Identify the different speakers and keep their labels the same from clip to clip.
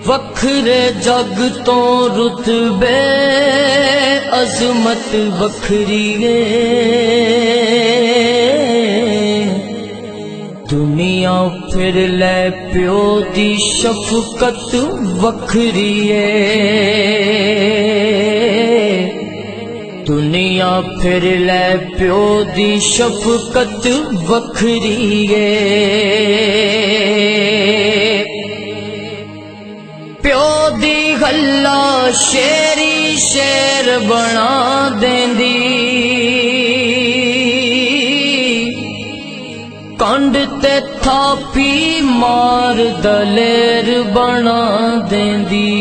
Speaker 1: وکھرے جگ تو رتبے عظمت وکھری ہے، دنیا پھر لے پیو دی شفقت وکھری ہے، دنیا پھر لے پیو دی شفقت وکھری ہے، پیو دی گلا شیری شیر بنا دیندی، کنڈ تے تھاپی مار دلیر بنا دیندی،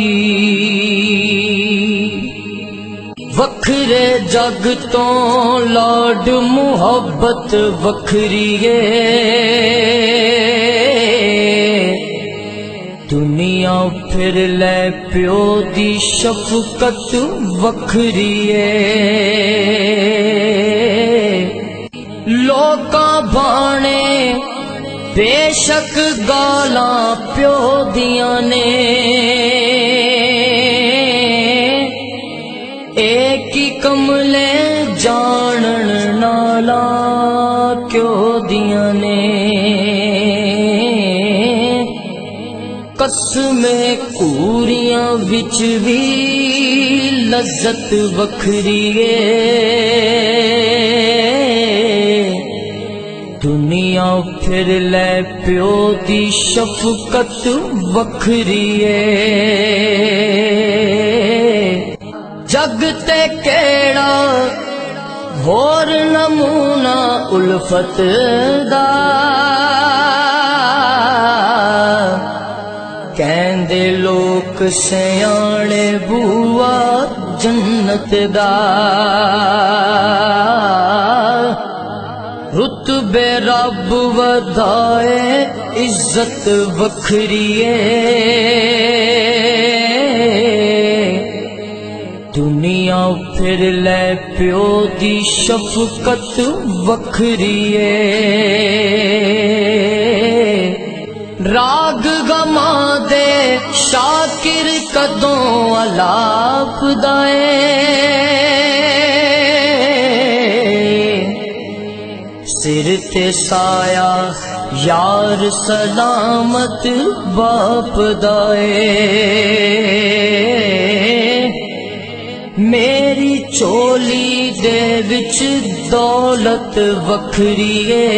Speaker 1: وکھرے جگ تو لاڈ محبت وکھری ہے، دنیا پھر لے پیو دی شفقت وکھری ہے، لوکاں بانے بے شک گالاں پیو دیاں نے، ایک ہی کملے جانن نالا کیوں دیاں نے، قسم کوریاں وچ بھی لذت وکھری ہے، دنیا پھر لے پیو دی شفقت وکھری ہے، جگ تے کیڑا ہور نمونہ الفت دا، کہندے لوک سیانے بوا جنت دا، رتبے رب ودائے عزت وکھری ہے، دنیا پھر لے پیو دی شفقت وکھری ہے، راگ گما دے شاکر کدوں الاپ دائے، سر تے سایہ یار سلامت باپ دائے، میری چولی دے وچ دولت وکھری ہے،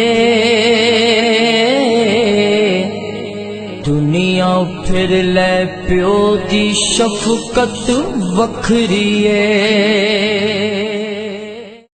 Speaker 1: دنیا پھر لے پیو دی شفقت وکھری ہے۔